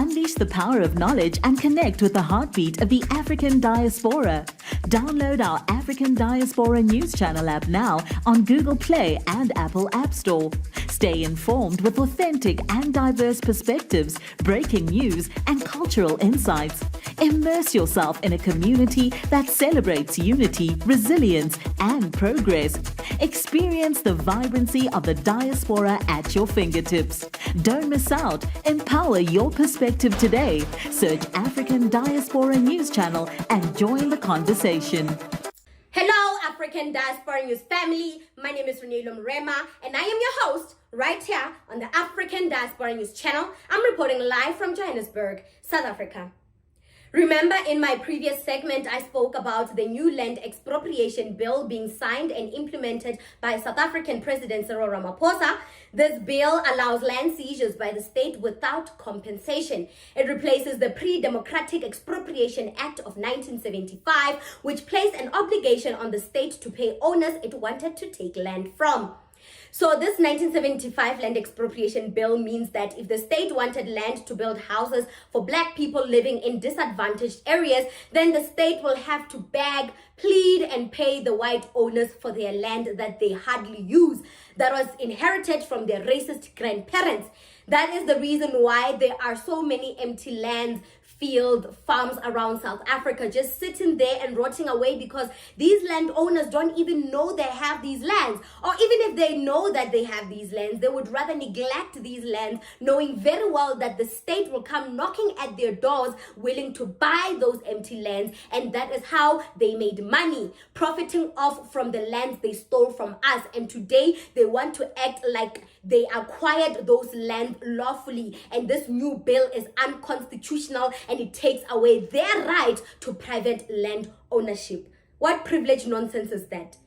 Unleash the power of knowledge and connect with the heartbeat of the African diaspora. Download our African Diaspora News Channel app now on Google Play and Apple App Store. Stay informed with authentic and diverse perspectives, breaking news, and cultural insights. Immerse yourself in a community that celebrates unity, resilience, and progress. Experience the vibrancy of the diaspora at your fingertips. Don't miss out. Empower your perspective today. Search African Diaspora News Channel and join the conversation. Hello, African Diaspora News family. My name is Reneilwe Morema, and I am your host right here on the African Diaspora News Channel. I'm reporting live from Johannesburg, South Africa. Remember, in my previous segment, I spoke about the new land expropriation bill being signed and implemented by South African President Cyril Ramaphosa. This bill allows land seizures by the state without compensation. It replaces the Pre-Democratic Expropriation Act of 1975, which placed an obligation on the state to pay owners it wanted to take land from. So this 1975 land expropriation bill means that if the state wanted land to build houses for black people living in disadvantaged areas, then the state will have to beg, plead, and pay the white owners for their land that they hardly use, that was inherited from their racist grandparents. That is the reason why there are so many empty lands, field, farms around South Africa just sitting there and rotting away, because these landowners don't even know they have these lands. Or even if they know that they have these lands, they would rather neglect these lands, knowing very well that the state will come knocking at their doors willing to buy those empty lands, and that is how they made money, profiting off from the lands they stole from us. And today they want to act like they acquired those lands lawfully, and this new bill is unconstitutional and it takes away their right to private land ownership. What privilege nonsense is that?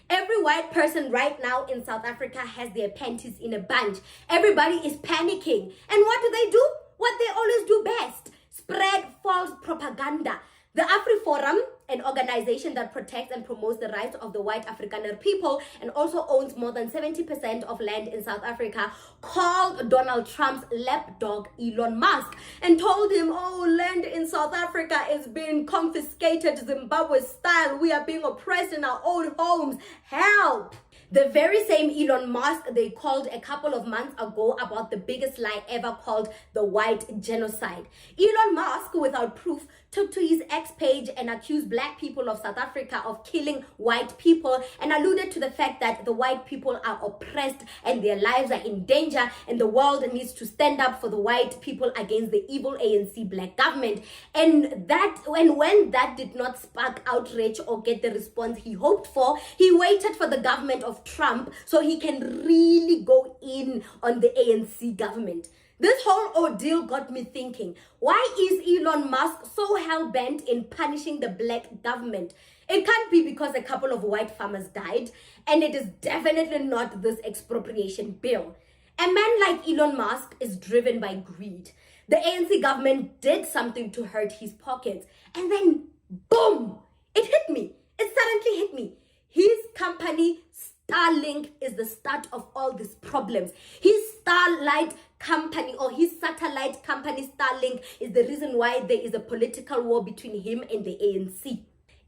Every white person right now in South Africa has their panties in a bunch. Everybody is panicking. And what do? What they always do best: spread false propaganda. The Afriforum, an organization that protects and promotes the rights of the white Afrikaner people and also owns more than 70% of land in South Africa, called Donald Trump's lapdog Elon Musk and told him, oh, land in South Africa is being confiscated Zimbabwe style. We are being oppressed in our own homes. Help! The very same Elon Musk they called a couple of months ago about the biggest lie ever, called the white genocide. Elon Musk, without proof, took to his X page and accused black people of South Africa of killing white people and alluded to the fact that the white people are oppressed and their lives are in danger, and the world needs to stand up for the white people against the evil ANC black government. And when that did not spark outrage or get the response he hoped for, he waited for the government of Trump so he can really go in on the ANC government. This whole ordeal got me thinking, why is Elon Musk so hell-bent in punishing the black government? It can't be because a couple of white farmers died, and it is definitely not this expropriation bill. A man like Elon Musk is driven by greed. The ANC government did something to hurt his pockets, and then boom, it hit me. It suddenly hit me. His company Starlink is the start of all these problems. His satellite company Starlink is the reason why there is a political war between him and the ANC.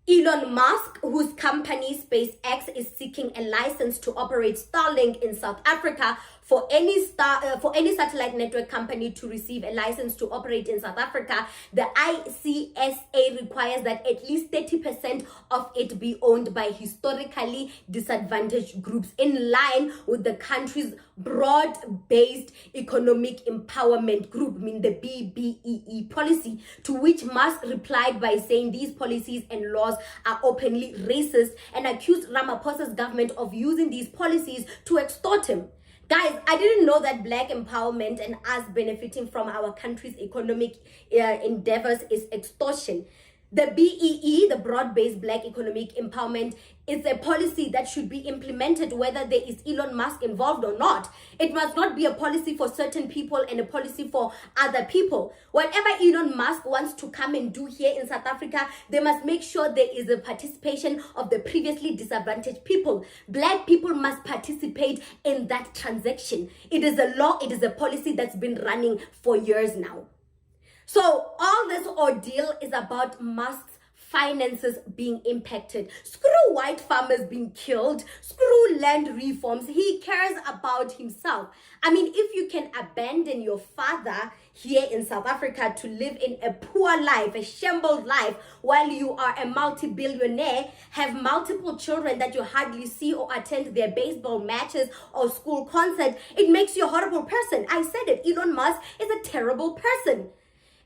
Elon Musk, whose company SpaceX is seeking a license to operate Starlink in South Africa. For any satellite network company to receive a license to operate in South Africa, the ICSA requires that at least 30% of it be owned by historically disadvantaged groups, in line with the country's broad-based economic empowerment group, the BEE policy, to which Musk replied by saying these policies and laws are openly racist and accused Ramaphosa's government of using these policies to extort him. Guys, I didn't know that black empowerment and us benefiting from our country's economic endeavors is extortion. The BEE, the broad-based black economic empowerment, is a policy that should be implemented whether there is Elon Musk involved or not. It must not be a policy for certain people and a policy for other people. Whatever Elon Musk wants to come and do here in South Africa, they must make sure there is a participation of the previously disadvantaged people. Black people must participate in that transaction. It is a law, it is a policy that's been running for years now. So all this ordeal is about Musk's finances being impacted. Screw white farmers being killed. Screw land reforms. He cares about himself. I mean, if you can abandon your father here in South Africa to live in a poor life, a shambled life, while you are a multi-billionaire, have multiple children that you hardly see or attend their baseball matches or school concerts, it makes you a horrible person. I said it. Elon Musk is a terrible person.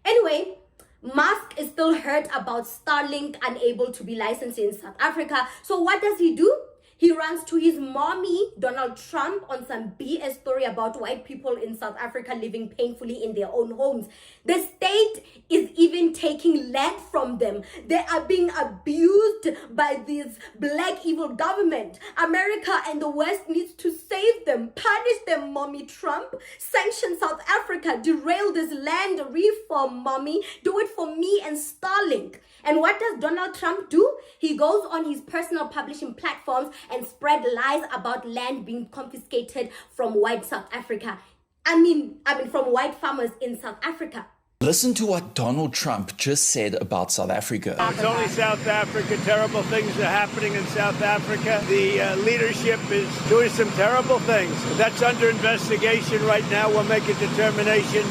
Anyway, Musk is still hurt about Starlink unable to be licensed in South Africa. So what does he do? He runs to his mommy, Donald Trump, on some BS story about white people in South Africa living painfully in their own homes. The state is even taking land from them. They are being abused by this black evil government. America and the West needs to save them. Punish them, mommy Trump. Sanction South Africa. Derail this land reform, mommy. Do it for me and Starlink. And what does Donald Trump do? He goes on his personal publishing platforms and spread lies about land being confiscated from white South Africa. I mean from white farmers in South Africa. Listen to what Donald Trump just said about South Africa. It's only South Africa. Terrible things are happening in South Africa. The leadership is doing some terrible things. That's under investigation right now. We'll make a determination.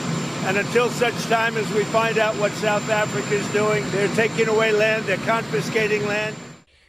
And until such time as we find out what South Africa is doing, they're taking away land, they're confiscating land.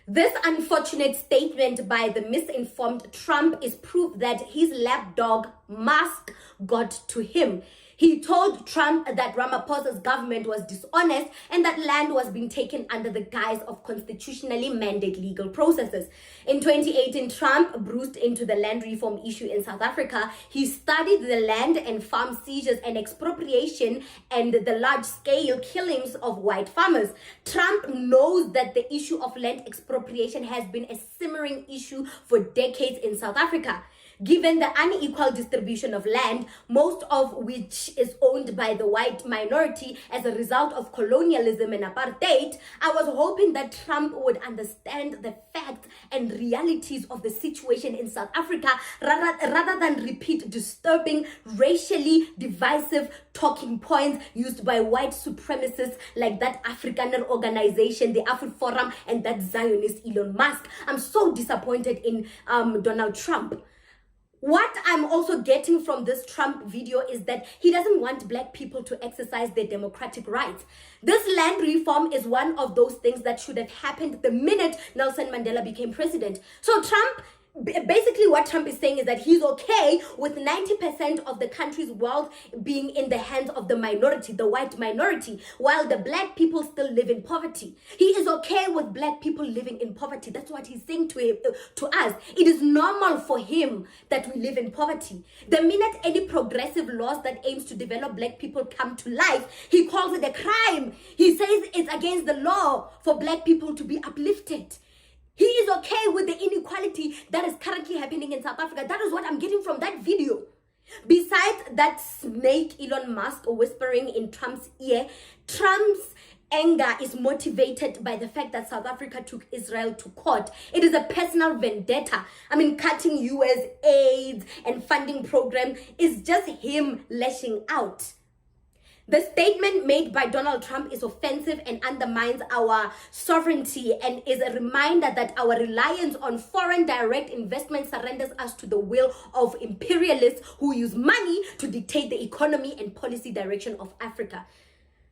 This unfortunate statement by the misinformed Trump is proof that his lapdog Musk got to him. He told Trump that Ramaphosa's government was dishonest and that land was being taken under the guise of constitutionally mandated legal processes. In 2018, Trump bruised into the land reform issue in South Africa. He studied the land and farm seizures and expropriation and the large-scale killings of white farmers. Trump knows that the issue of land expropriation has been a simmering issue for decades in South Africa. Given the unequal distribution of land, most of which is owned by the white minority as a result of colonialism and apartheid, I was hoping that Trump would understand the facts and realities of the situation in South Africa rather than repeat disturbing, racially divisive talking points used by white supremacists like that Afrikaner organization, the Afriforum, and that Zionist Elon Musk. I'm so disappointed in Donald Trump. What I'm also getting from this Trump video is that he doesn't want black people to exercise their democratic rights. This land reform is one of those things that should have happened the minute Nelson Mandela became president. So basically what Trump is saying is that he's okay with 90% of the country's wealth being in the hands of the minority, the white minority, while the black people still live in poverty. He is okay with black people living in poverty. That's what he's saying to us. It is normal for him that we live in poverty. The minute any progressive laws that aims to develop black people come to life, he calls it a crime. He says it's against the law for black people to be uplifted. He is okay with the inequality that is currently happening in South Africa. That is what I'm getting from that video. Besides that snake Elon Musk whispering in Trump's ear, Trump's anger is motivated by the fact that South Africa took Israel to court. It is a personal vendetta. Cutting US aid and funding programs is just him lashing out. The statement made by Donald Trump is offensive and undermines our sovereignty and is a reminder that our reliance on foreign direct investment surrenders us to the will of imperialists who use money to dictate the economy and policy direction of Africa.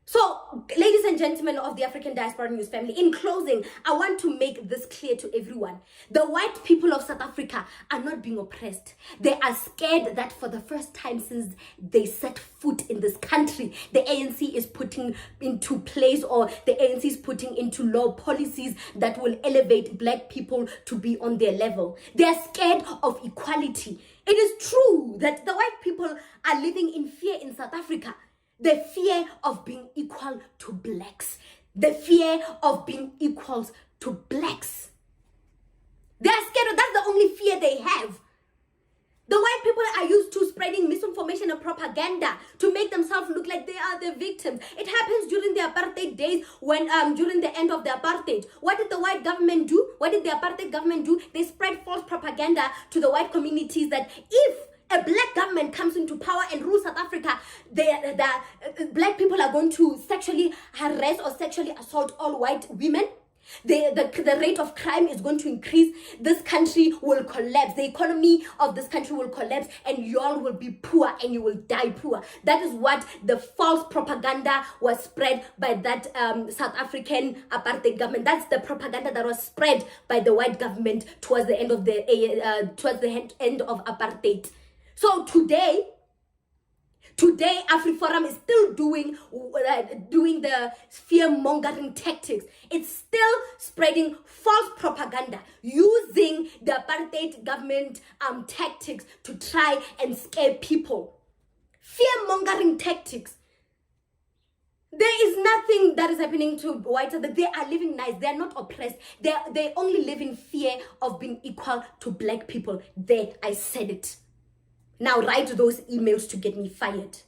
So, ladies and gentlemen of the African Diaspora News family, in closing, I want to make this clear to everyone. The white people of South Africa are not being oppressed. They are scared that for the first time since they set foot in this country, the ANC is putting into place, or the ANC is putting into law policies that will elevate black people to be on their level. They are scared of equality. It is true that the white people are living in fear in South Africa. The fear of being equal to blacks. The fear of being equals to blacks. They are scared. That's the only fear they have. The white people are used to spreading misinformation and propaganda to make themselves look like they are the victims. It happens during the apartheid days when, during the end of the apartheid. What did the white government do? What did the apartheid government do? They spread false propaganda to the white communities that if a black government comes into power and rules South Africa, the black people are going to sexually harass or sexually assault all white women. The rate of crime is going to increase. This country will collapse. The economy of this country will collapse, and y'all will be poor and you will die poor. That is what the false propaganda was spread by that South African apartheid government. That's the propaganda that was spread by the white government towards the end of end of apartheid. So today Afriforum is still doing the fear-mongering tactics. It's still spreading false propaganda, using the apartheid government tactics to try and scare people. Fear-mongering tactics. There is nothing that is happening to whites. They are living nice. They are not oppressed. They only live in fear of being equal to black people. There, I said it. Now write those emails to get me fired.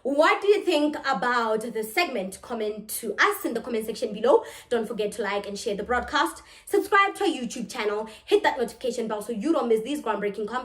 What do you think about the segment? Comment to us in the comment section below. Don't forget to like and share the broadcast. Subscribe to our YouTube channel. Hit that notification bell so you don't miss these groundbreaking conversations.